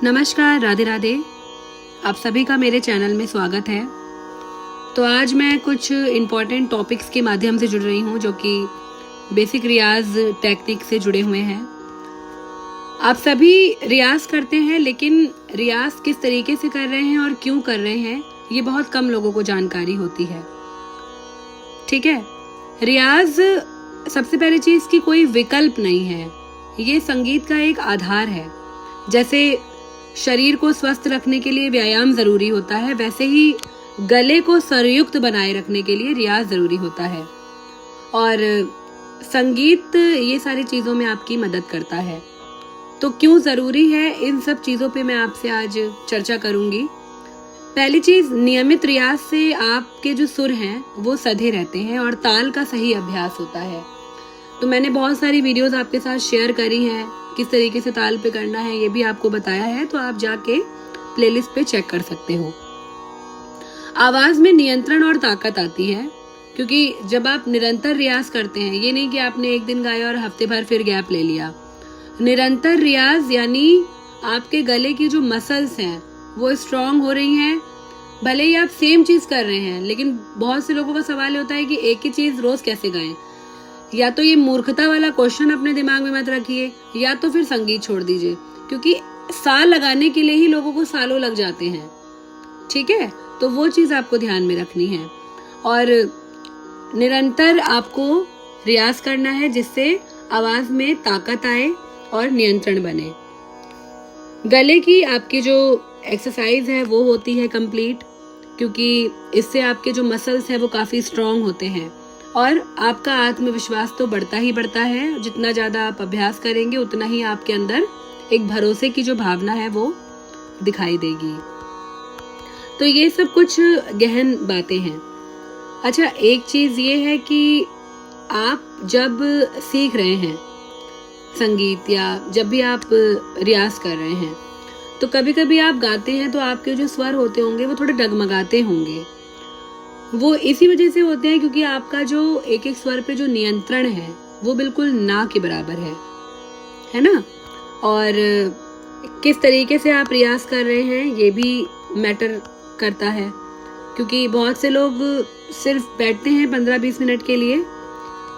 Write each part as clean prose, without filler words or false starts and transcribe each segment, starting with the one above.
नमस्कार, राधे राधे। आप सभी का मेरे चैनल में स्वागत है। तो आज मैं कुछ इम्पॉर्टेंट टॉपिक्स के माध्यम से जुड़ रही हूँ जो कि बेसिक रियाज टेक्निक से जुड़े हुए हैं। आप सभी रियाज करते हैं, लेकिन रियाज किस तरीके से कर रहे हैं और क्यों कर रहे हैं ये बहुत कम लोगों को जानकारी होती है। ठीक है, रियाज सबसे पहली चीज की कोई विकल्प नहीं है, ये संगीत का एक आधार है। जैसे शरीर को स्वस्थ रखने के लिए व्यायाम जरूरी होता है, वैसे ही गले को स्वरयुक्त बनाए रखने के लिए रियाज जरूरी होता है। और संगीत ये सारी चीजों में आपकी मदद करता है। तो क्यों जरूरी है, इन सब चीजों पे मैं आपसे आज चर्चा करूंगी। पहली चीज, नियमित रियाज से आपके जो सुर हैं वो सधे रहते हैं और ताल का सही अभ्यास होता है। तो मैंने बहुत सारी वीडियोस आपके साथ शेयर करी हैं, किस तरीके से ताल पे करना है ये भी आपको बताया है, तो आप जाके प्लेलिस्ट पे चेक कर सकते हो। आवाज में नियंत्रण और ताकत आती है, क्योंकि जब आप निरंतर रियाज करते हैं, ये नहीं कि आपने एक दिन गाया और हफ्ते भर फिर गैप ले लिया। निरंतर रियाज यानी आपके गले की जो मसल्स हैं वो स्ट्रांग हो रही हैं। भले ही आप सेम चीज कर रहे हैं, लेकिन बहुत से लोगों का सवाल होता है कि एक ही चीज रोज कैसे गाएं। या तो ये मूर्खता वाला क्वेश्चन अपने दिमाग में मत रखिए, या तो फिर संगीत छोड़ दीजिए, क्योंकि साल लगाने के लिए ही लोगों को सालों लग जाते हैं। ठीक है, तो वो चीज आपको ध्यान में रखनी है। और निरंतर आपको रियाज करना है जिससे आवाज में ताकत आए और नियंत्रण बने। गले की आपकी जो एक्सरसाइज है वो होती है कंप्लीट, क्योंकि इससे आपके जो मसल्स हैं वो काफी स्ट्रांग होते हैं और आपका आत्मविश्वास तो बढ़ता ही बढ़ता है। जितना ज्यादा आप अभ्यास करेंगे उतना ही आपके अंदर एक भरोसे की जो भावना है वो दिखाई देगी। तो ये सब कुछ गहन बातें हैं। अच्छा, एक चीज ये है कि आप जब सीख रहे हैं संगीत या जब भी आप रियाज कर रहे हैं, तो कभी कभी आप गाते हैं तो आपके जो स्वर होते होंगे वो थोड़े डगमगाते होंगे। वो इसी वजह से होते हैं क्योंकि आपका जो एक एक स्वर पे जो नियंत्रण है वो बिल्कुल ना के बराबर है ना। और किस तरीके से आप रियाज कर रहे हैं ये भी मैटर करता है, क्योंकि बहुत से लोग सिर्फ बैठते हैं 15-20 मिनट के लिए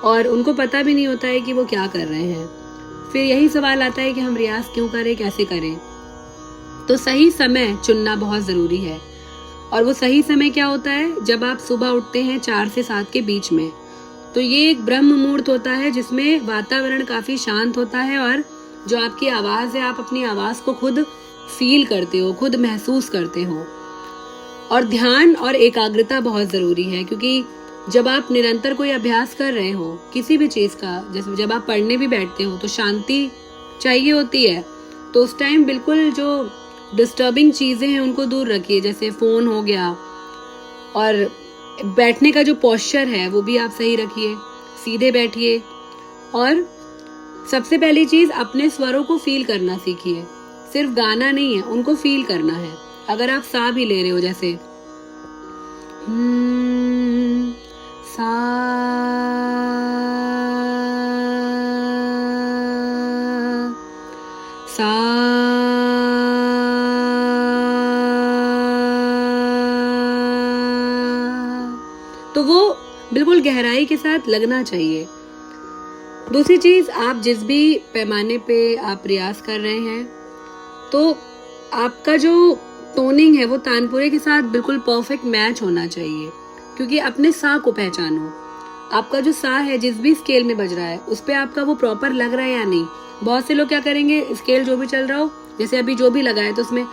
और उनको पता भी नहीं होता है कि वो क्या कर रहे हैं। फिर यही सवाल आता है कि हम रियाज क्यों करें, कैसे करें। तो सही समय चुनना बहुत जरूरी है। और वो सही समय क्या होता है, जब आप सुबह उठते हैं 4 से 7 के बीच में। तो ये एक ब्रह्म मुहूर्त होता है जिसमें वातावरण काफी शांत होता है और जो आपकी आवाज है, आप अपनी आवाज को खुद फील करते हो, खुद महसूस करते हो। और ध्यान और एकाग्रता बहुत जरूरी है, क्योंकि जब आप निरंतर कोई अभ्यास कर रहे हो किसी भी चीज का, जैसे जब आप पढ़ने भी बैठते हो तो शांति चाहिए होती है। तो उस टाइम बिल्कुल जो डिस्टर्बिंग चीजें हैं उनको दूर रखिए, जैसे फोन हो गया। और बैठने का जो पोस्चर है वो भी आप सही रखिए, सीधे बैठिए। और सबसे पहली चीज, अपने स्वरों को फील करना सीखिए। सिर्फ गाना नहीं है, उनको फील करना है। अगर आप सा भी ले रहे हो, जैसे सा, सा, तो वो बिल्कुल गहराई के साथ लगना चाहिए। दूसरी चीज, आप जिस भी पैमाने पे आप रियाज कर रहे हैं तो आपका जो टोनिंग है वो तानपुरे के साथ बिल्कुल परफेक्ट मैच होना चाहिए, क्योंकि अपने सा को पहचानो। आपका जो सा है जिस भी स्केल में बज रहा है उस पे आपका वो प्रॉपर लग रहा है या नहीं। बहुत से लोग क्या करेंगे, स्केल जो भी चल रहा हो, जैसे अभी जो भी लगा है तो उसमें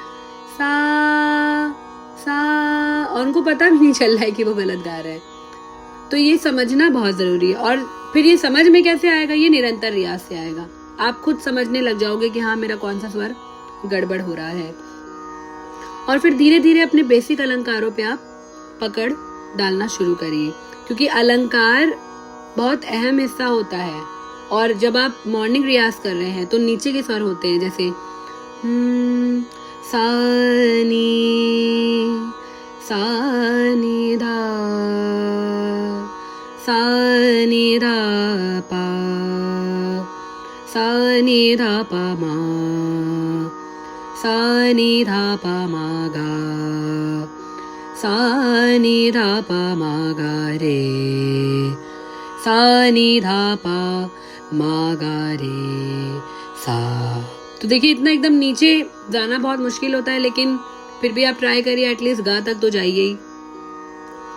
सा सा, और उनको पता भी नहीं चल रहा है कि वो गलत गा रहा है। तो ये समझना बहुत जरूरी है। और फिर ये समझ में कैसे आएगा, ये निरंतर रियाज से आएगा। आप खुद समझने लग जाओगे कि हाँ, मेरा कौन सा स्वर गड़बड़ हो रहा है। और फिर धीरे धीरे अपने बेसिक अलंकारों पे आप पकड़ डालना शुरू करिए, क्योंकि अलंकार बहुत अहम हिस्सा होता है। और जब आप मॉर्निंग रियाज कर रहे हैं तो नीचे के स्वर होते हैं, जैसे सा नी, सा नी धा, सा नी धा पा, सा नी धा पा मा, सा नि धा पा मा गा, सा नि धा पा मा गा रे, सा नि धा पा मा गा रे सा। तो देखिए इतना एकदम नीचे जाना बहुत मुश्किल होता है, लेकिन फिर भी आप ट्राई करिए, एटलीस्ट गा तक तो जाइए ही।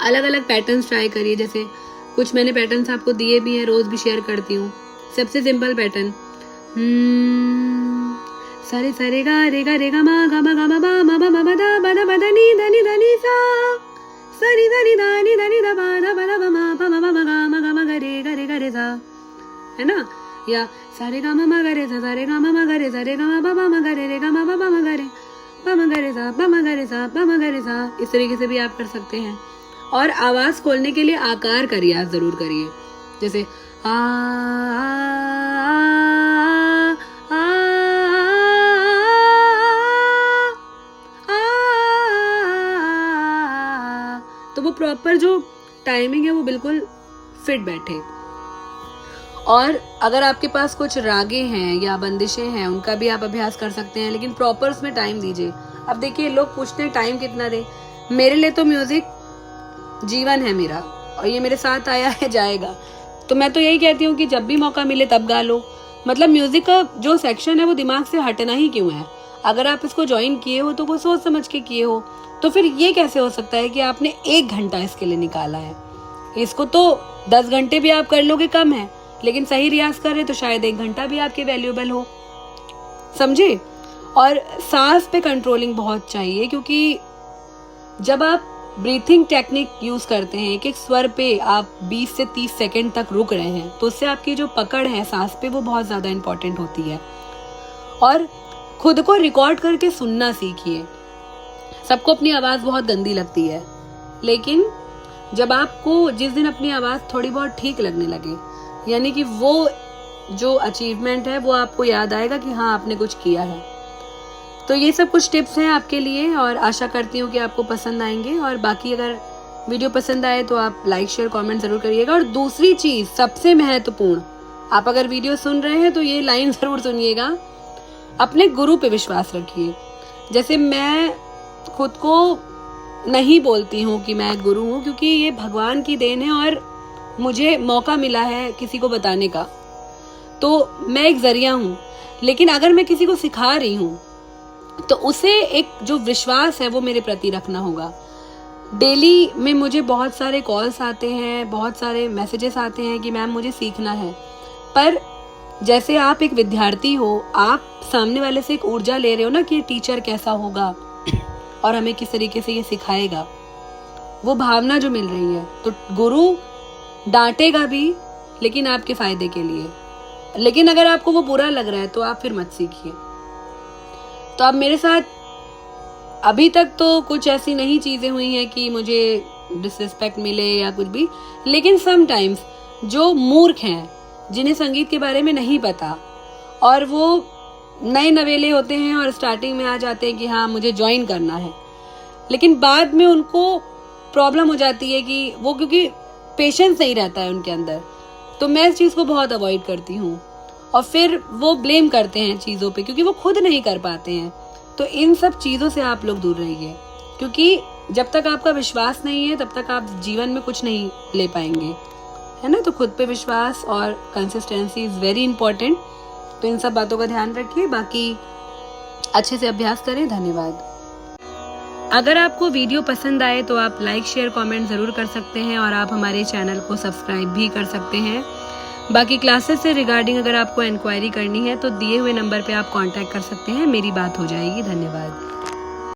अलग अलग पैटर्न्स ट्राई करिए, जैसे कुछ मैंने पैटर्न्स आपको दिए भी हैं, रोज भी शेयर करती हूँ। सबसे सिंपल पैटर्न सारे सारे गा रे गा मा गा मा गा मा बा मा बा मा दा बा दा बा दा नी दा नी दा नी सा, सा नी दा नी दा नी दा नी दा बा दा बा दा बा मा बा मा मा गा मा गा रे सा, है ना। या सारे गा मा गा रे सा, सारे गा मा गा रे, सारे गा मा बा मा गा रे गा मा बा मा गा रे, बा मा गा रे सा, बा मा गा रे सा, बा मा गा रे सा। इस तरीके से भी आप कर सकते हैं। और आवाज खोलने के लिए आकार का रियाज जरूर करिए, जैसे आ तो वो प्रॉपर जो टाइमिंग है वो बिल्कुल फिट बैठे। और अगर आपके पास कुछ रागे हैं या बंदिशें हैं, उनका भी आप अभ्यास कर सकते हैं, लेकिन प्रॉपर उसमें टाइम दीजिए। अब देखिए लोग पूछते हैं टाइम कितना दे, मेरे लिए तो म्यूजिक जीवन है मेरा, और ये मेरे साथ आया है जाएगा। तो मैं तो यही कहती हूँ कि जब भी मौका मिले तब गा लो। मतलब म्यूजिक का जो सेक्शन है वो दिमाग से हटना ही क्यों है। अगर आप इसको ज्वाइन किए हो तो वो सोच समझ के किए हो, तो फिर ये कैसे हो सकता है कि आपने 1 घंटा इसके लिए निकाला है। इसको तो 10 घंटे भी आप कर लोगे कम है, लेकिन सही रियाज कर रहे तो शायद 1 घंटा भी आपके वैल्यूएबल हो, समझे। और सांस पे कंट्रोलिंग बहुत चाहिए, क्योंकि जब आप ब्रीथिंग टेक्निक यूज करते हैं, एक एक स्वर पे आप 20 से 30 सेकंड तक रुक रहे हैं, तो उससे आपकी जो पकड़ है सांस पे वो बहुत ज्यादा इंपॉर्टेंट होती है। और खुद को रिकॉर्ड करके सुनना सीखिए। सबको अपनी आवाज बहुत गंदी लगती है, लेकिन जब आपको जिस दिन अपनी आवाज थोड़ी बहुत ठीक लगने लगे, यानी कि वो जो अचीवमेंट है वो आपको याद आएगा कि हाँ आपने कुछ किया है। तो ये सब कुछ टिप्स हैं आपके लिए, और आशा करती हूँ कि आपको पसंद आएंगे। और बाकी अगर वीडियो पसंद आए तो आप लाइक शेयर कमेंट जरूर करिएगा। और दूसरी चीज सबसे महत्वपूर्ण, आप अगर वीडियो सुन रहे हैं तो ये लाइन जरूर सुनिएगा, अपने गुरु पे विश्वास रखिए। जैसे मैं खुद को नहीं बोलती हूँ कि मैं गुरु हूँ, क्योंकि ये भगवान की देन है और मुझे मौका मिला है किसी को बताने का, तो मैं एक जरिया हूँ। लेकिन अगर मैं किसी को सिखा रही हूँ तो उसे एक जो विश्वास है वो मेरे प्रति रखना होगा। डेली में मुझे बहुत सारे कॉल्स आते हैं, बहुत सारे मैसेजेस आते हैं कि मैम मुझे सीखना है, पर जैसे आप एक विद्यार्थी हो, आप सामने वाले से एक ऊर्जा ले रहे हो ना कि टीचर कैसा होगा और हमें किस तरीके से ये सिखाएगा, वो भावना जो मिल रही है। तो गुरु डांटेगा भी, लेकिन आपके फायदे के लिए। लेकिन अगर आपको वो बुरा लग रहा है तो आप फिर मत सीखिए। तो अब मेरे साथ अभी तक तो कुछ ऐसी नहीं चीजें हुई हैं कि मुझे डिसरिस्पेक्ट मिले या कुछ भी, लेकिन समटाइम्स जो मूर्ख हैं, जिन्हें संगीत के बारे में नहीं पता और वो नए नवेले होते हैं और स्टार्टिंग में आ जाते हैं कि हाँ मुझे ज्वाइन करना है, लेकिन बाद में उनको प्रॉब्लम हो जाती है कि वो, क्योंकि पेशेंस नहीं रहता है उनके अंदर, तो मैं इस चीज को बहुत अवॉइड करती हूँ। और फिर वो ब्लेम करते हैं चीजों पे, क्योंकि वो खुद नहीं कर पाते हैं। तो इन सब चीजों से आप लोग दूर रहिए, क्योंकि जब तक आपका विश्वास नहीं है तब तक आप जीवन में कुछ नहीं ले पाएंगे, है ना। तो खुद पे विश्वास और कंसिस्टेंसी इज वेरी इंपॉर्टेंट। तो इन सब बातों का ध्यान रखिए, बाकी अच्छे से अभ्यास करें। धन्यवाद। अगर आपको वीडियो पसंद आए तो आप लाइक शेयर कमेंट ज़रूर कर सकते हैं, और आप हमारे चैनल को सब्सक्राइब भी कर सकते हैं। बाकी क्लासेस से रिगार्डिंग अगर आपको इंक्वायरी करनी है तो दिए हुए नंबर पे आप कांटेक्ट कर सकते हैं, मेरी बात हो जाएगी। धन्यवाद।